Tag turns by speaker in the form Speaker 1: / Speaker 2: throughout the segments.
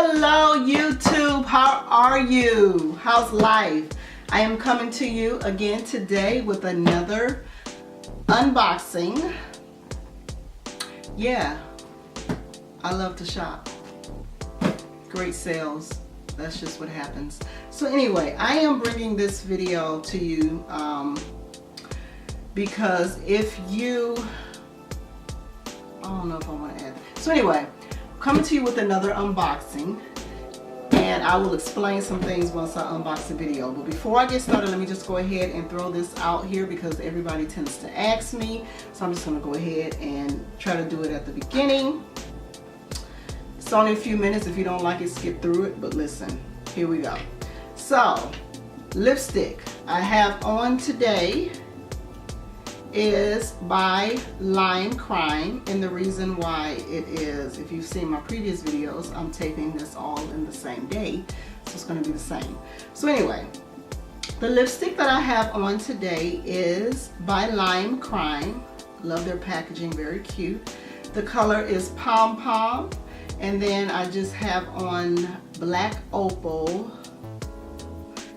Speaker 1: Hello YouTube, how are you? How's life? I am coming to you again today with another unboxing. Yeah, I love to shop. Great sales. That's just what happens. So anyway, I am bringing this video to you because if you, I don't know if I want to add that. So anyway, coming to you with another unboxing, and I will explain some things once I unbox the video. But before I get started, let me just go ahead and throw this out here because everybody tends to ask me. So I'm just going to go ahead and try to do it at the beginning. It's only a few minutes. If you don't like it, skip through it. But listen, here we go. So, lipstick I have on today is by Lime Crime, and the reason why it is, if you've seen my previous videos, I'm taping this all in the same day, so it's going to be the same. So anyway, the lipstick that I have on today is by Lime Crime. Love their packaging, very cute. The color is Pom Pom, and then I just have on Black Opal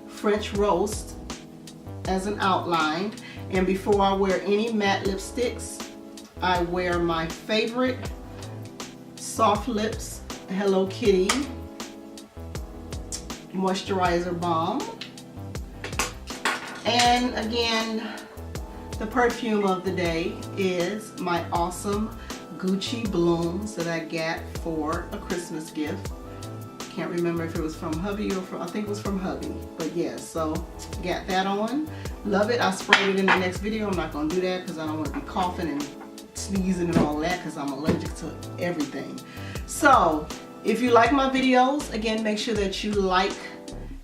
Speaker 1: French Roast as an outline. And before I wear any matte lipsticks, I wear my favorite Soft Lips Hello Kitty Moisturizer Balm. And again, the perfume of the day is my awesome Gucci Blooms that I got for a Christmas gift. Can't remember if it was from hubby or from, I think it was from hubby, but yeah, so got that on. Love it. I'll spray it in the next video. I'm not going to do that because I don't want to be coughing and sneezing and all that because I'm allergic to everything. So if you like my videos, again, make sure that you like,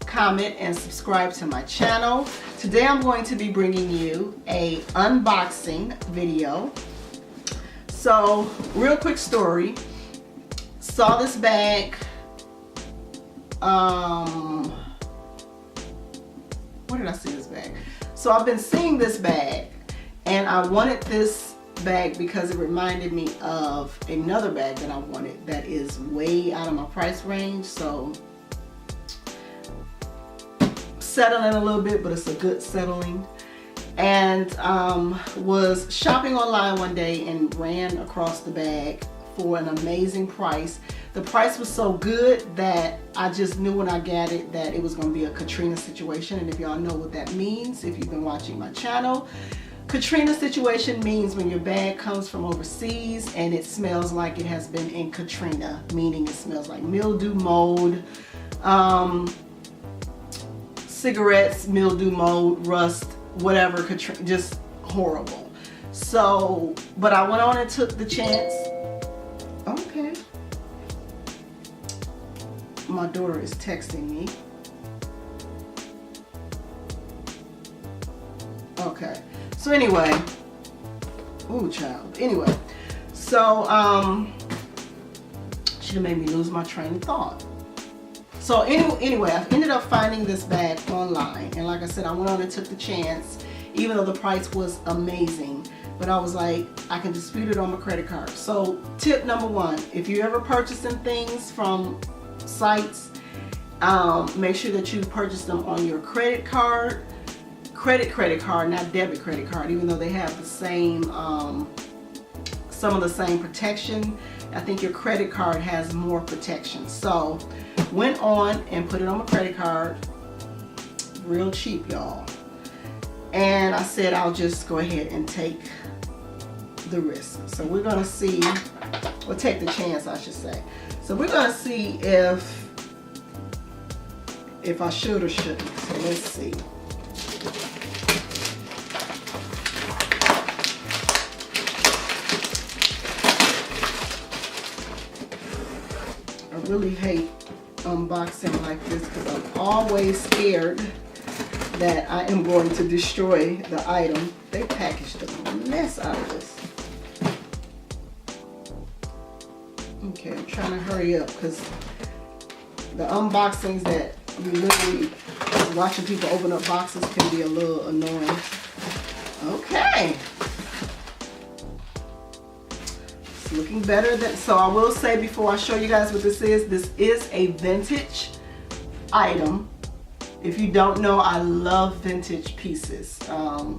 Speaker 1: comment, and subscribe to my channel. Today I'm going to be bringing you a unboxing video. So real quick story. Saw this bag. Where did I see this bag? So I've been seeing this bag, and I wanted this bag because it reminded me of another bag that I wanted that is way out of my price range. So settling a little bit, but it's a good settling. And was shopping online one day and ran across the bag for an amazing price. The price was so good that I just knew when I got it that it was going to be a Katrina situation. And if y'all know what that means, if you've been watching my channel, Katrina situation means when your bag comes from overseas and it smells like it has been in Katrina, meaning it smells like mildew, mold, cigarettes, mildew, mold, rust, whatever, just horrible. So, but I went on and took the chance. Okay. My daughter is texting me. Okay. So anyway. Ooh, child. Anyway. So, she made me lose my train of thought. So anyway, I ended up finding this bag online. And like I said, I went on and took the chance, even though the price was amazing. But I was like, I can dispute it on my credit card. So tip number one, if you're ever purchasing things from sites, make sure that you purchase them on your credit card, credit card, not debit credit card, even though they have the same, some of the same protection. I think your credit card has more protection. So went on and put it on my credit card, real cheap, y'all. And I said I'll just go ahead and take the risk. So we're gonna see, or take the chance, I should say. So we're gonna see if I should or shouldn't. So let's see. I really hate unboxing like this because I'm always scared that I am going to destroy the item. They packaged a mess out of this. Okay, I'm trying to hurry up because the unboxings that you literally watching people open up boxes can be a little annoying. Okay. It's looking better than, so I will say before I show you guys what this is a vintage item. If you don't know, I love vintage pieces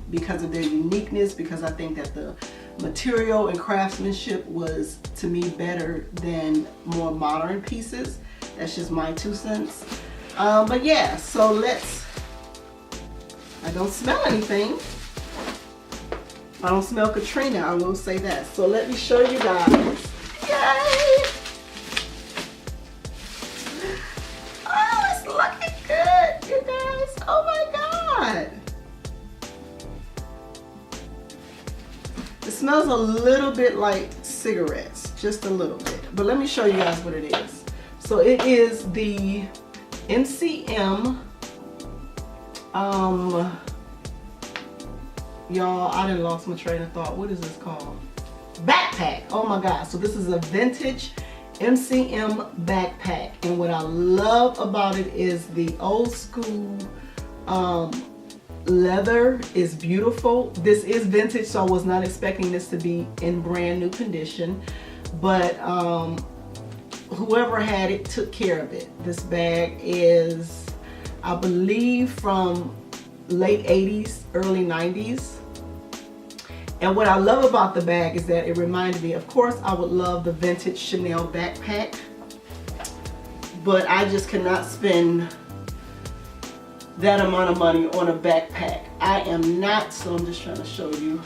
Speaker 1: because of their uniqueness, because I think that the material and craftsmanship was, to me, better than more modern pieces. That's just my 2 cents. But yeah, so I don't smell anything. I don't smell Katrina, I will say that. So let me show you guys. Yay! Oh, it's looking good, you guys. Oh my God. It smells a little bit like cigarettes, just a little bit. But let me show you guys what it is. So it is the MCM, y'all, I done lost my train of thought. What is this called? Backpack. Oh my God. So this is a vintage MCM backpack. And what I love about it is the old school leather is beautiful. This is vintage, so I was not expecting this to be in brand new condition. But whoever had it took care of it. This bag is, I believe, from late 80s, early 90s. And what I love about the bag is that it reminded me, of course, I would love the vintage Chanel backpack, but I just cannot spend that amount of money on a backpack. I am not, so I'm just trying to show you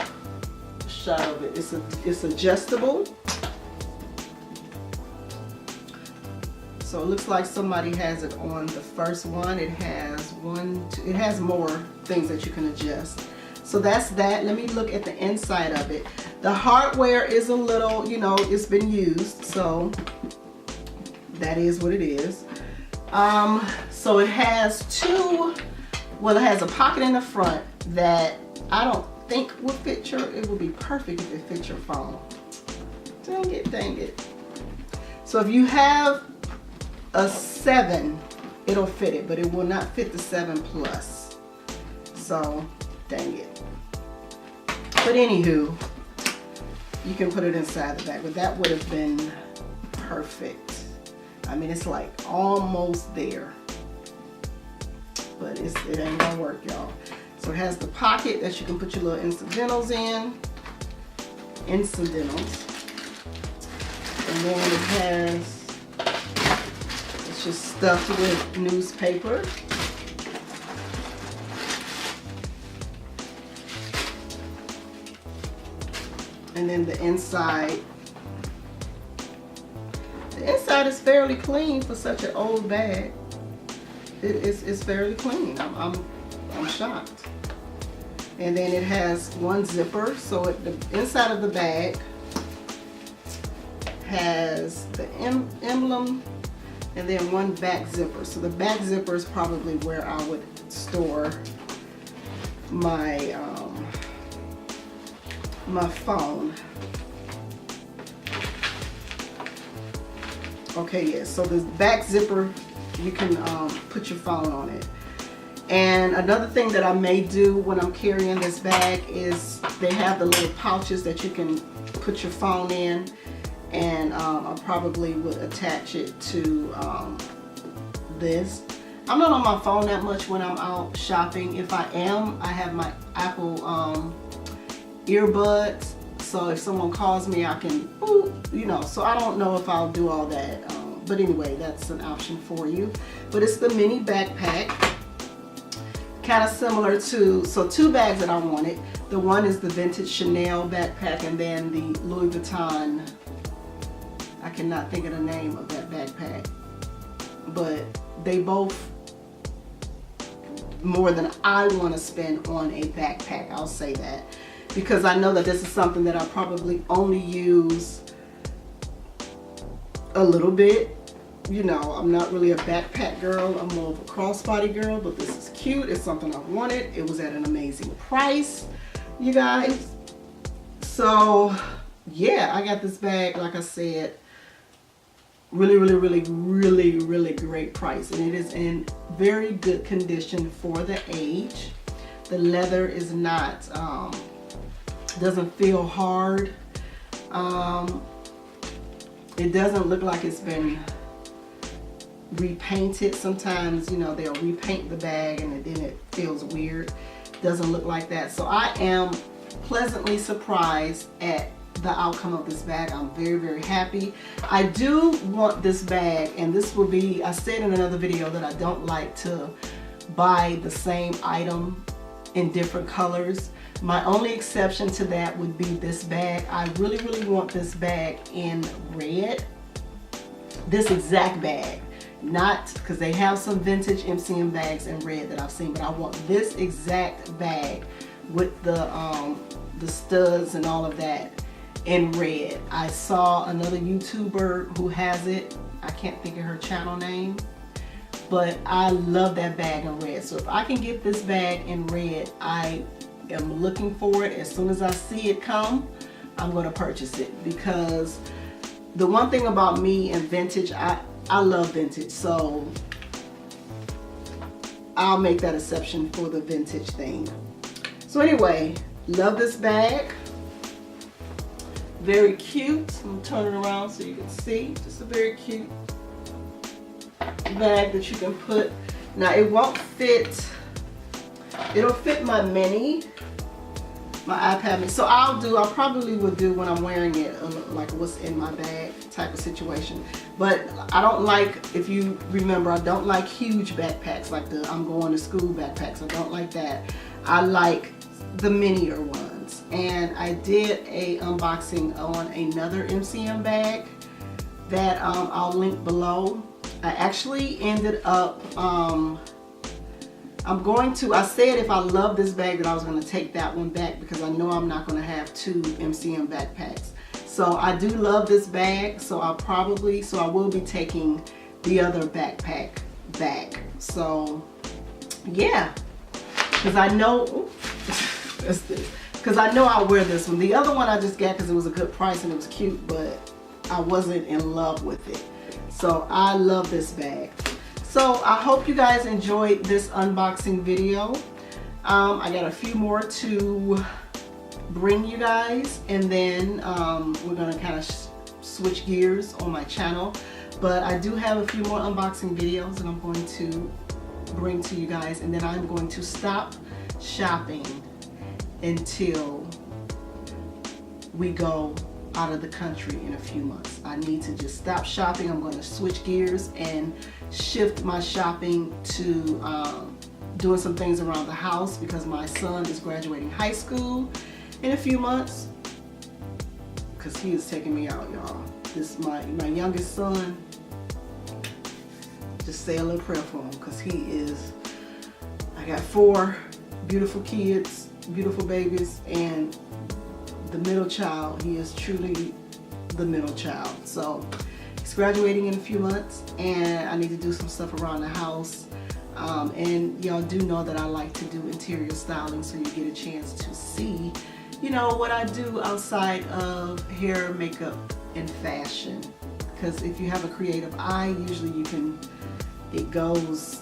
Speaker 1: a shot of it. It's adjustable. So it looks like somebody has it on the first one. It has it has more things that you can adjust. So that's that. Let me look at the inside of it. The hardware is a little, you know, it's been used, so that is what it is. So it has it has a pocket in the front that I don't think will fit it would be perfect if it fits your phone. Dang it, dang it. So if you have a 7, it'll fit it, but it will not fit the 7 Plus. So, dang it. But anywho, you can put it inside the bag, but that would have been perfect. I mean, it's like almost there, but it ain't gonna work, y'all. So it has the pocket that you can put your little incidentals in. Incidentals. And then it has, it's just stuffed with newspaper. And then the inside is fairly clean for such an old bag. It's fairly clean. I'm shocked. And then it has one zipper. So the inside of the bag has the emblem and then one back zipper. So the back zipper is probably where I would store my my phone. Okay, yes, so the back zipper, you can put your phone on it. And another thing that I may do when I'm carrying this bag is they have the little pouches that you can put your phone in, and I probably would attach it to this. I'm not on my phone that much when I'm out shopping. If I am, I have my Apple earbuds, so if someone calls me, I can, you know, so I don't know if I'll do all that, but anyway, that's an option for you. But it's the mini backpack, kind of similar to, so 2 bags that I wanted. The one is the vintage Chanel backpack, and then the Louis Vuitton, I cannot think of the name of that backpack, but they both more than I want to spend on a backpack, I'll say that. Because I know that this is something that I probably only use a little bit. You know, I'm not really a backpack girl. I'm more of a crossbody girl, but this is cute. It's something I wanted. It was at an amazing price, you guys. So, yeah, I got this bag, like I said, really great price. And it is in very good condition for the age. The leather is not... doesn't feel hard. It doesn't look like it's been repainted. Sometimes, you know, they'll repaint the bag and then it feels weird. Doesn't look like that. So I am pleasantly surprised at the outcome of this bag. I'm very, very happy. I do want this bag, and this will be, I said in another video that I don't like to buy the same item in different colors. My only exception to that would be this bag. I really, really want this bag in red. This exact bag. Not, because they have some vintage MCM bags in red that I've seen, but I want this exact bag with the studs and all of that in red. I saw another YouTuber who has it. I can't think of her channel name, but I love that bag in red. So if I can get this bag in red, I am looking for it. As soon as I see it come, I'm going to purchase it, because the one thing about me and vintage, I love vintage, so I'll make that exception for the vintage thing. So anyway, love this bag. Very cute. I'm going to turn it around so you can see. Just a very cute bag that you can put. Now it won't fit, it'll fit my mini, my iPad mini. So I probably will do when I'm wearing it, like what's in my bag type of situation. But I don't like, if you remember, I don't like huge backpacks like the I'm going to school backpacks. I don't like that. I like the minier ones. And I did a unboxing on another MCM bag that I'll link below. I actually ended up, I said if I love this bag that I was going to take that one back, because I know I'm not going to have two MCM backpacks. So I do love this bag, so I will be taking the other backpack back. So yeah, because I know, because I know I'll wear this one. The other one I just got because it was a good price and it was cute, but I wasn't in love with it. So I love this bag. So I hope you guys enjoyed this unboxing video. I got a few more to bring you guys, and then we're gonna kind of switch gears on my channel. But I do have a few more unboxing videos that I'm going to bring to you guys, and then I'm going to stop shopping until we go out of the country in a few months. I need to just stop shopping. I'm going to switch gears and shift my shopping to doing some things around the house, because my son is graduating high school in a few months, because he is taking me out, y'all. This is my youngest son. Just say a little prayer for him, because I got 4 beautiful kids, beautiful babies, and the middle child, he is truly the middle child. So he's graduating in a few months, and I need to do some stuff around the house. And y'all do know that I like to do interior styling, so you get a chance to see, you know, what I do outside of hair, makeup, and fashion. Because if you have a creative eye, usually it goes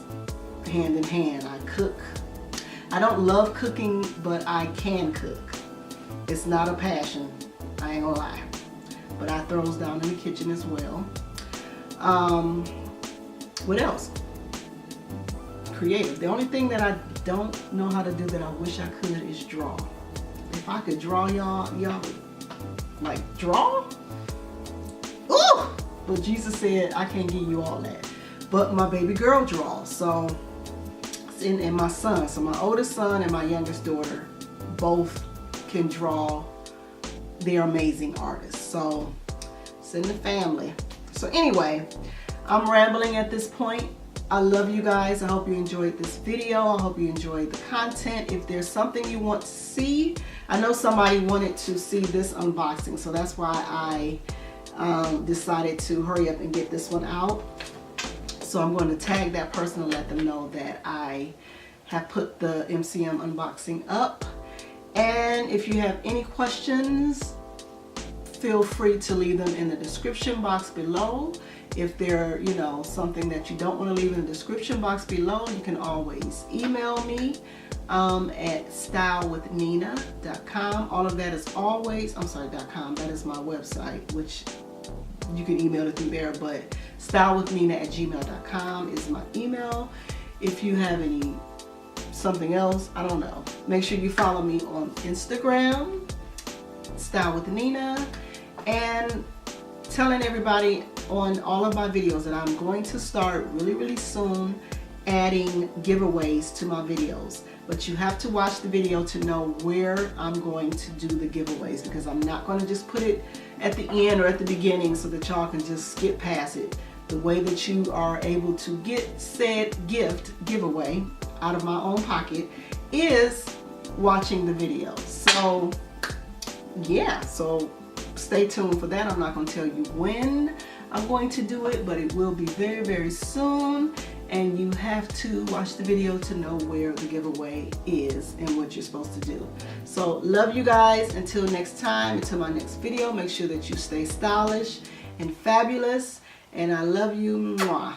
Speaker 1: hand in hand. I cook. I don't love cooking, but I can cook. It's not a passion, I ain't gonna lie. But I throws down in the kitchen as well. What else? Creative. The only thing that I don't know how to do that I wish I could is draw. If I could draw, y'all like draw? Ooh! But Jesus said I can't give you all that. But my baby girl draws. So, and my son. So my oldest son and my youngest daughter both can draw. They're amazing artists. So it's in the family. So anyway, I'm rambling at this point. I love you guys. I hope you enjoyed this video. I hope you enjoyed the content. If there's something you want to see, I know somebody wanted to see this unboxing, so that's why I decided to hurry up and get this one out. So I'm going to tag that person and let them know that I have put the MCM unboxing up. And if you have any questions, feel free to leave them in the description box below. If they're, you know, something that you don't want to leave in the description box below, you can always email me at stylewithnina.com. All of that is always, I'm sorry, .com. That is my website, which you can email it through there. But stylewithnina@gmail.com is my email. If you have any something else, I don't know, make sure you follow me on Instagram, Style with Nina, and telling everybody on all of my videos that I'm going to start really soon adding giveaways to my videos. But you have to watch the video to know where I'm going to do the giveaways, because I'm not going to just put it at the end or at the beginning so that y'all can just skip past it. The way that you are able to get said giveaway out of my own pocket is watching the video. So yeah, so stay tuned for that. I'm not going to tell you when I'm going to do it, but it will be very soon, and you have to watch the video to know where the giveaway is and what you're supposed to do. So love you guys. Until next time, until my next video, make sure that you stay stylish and fabulous, and I love you. Mwah.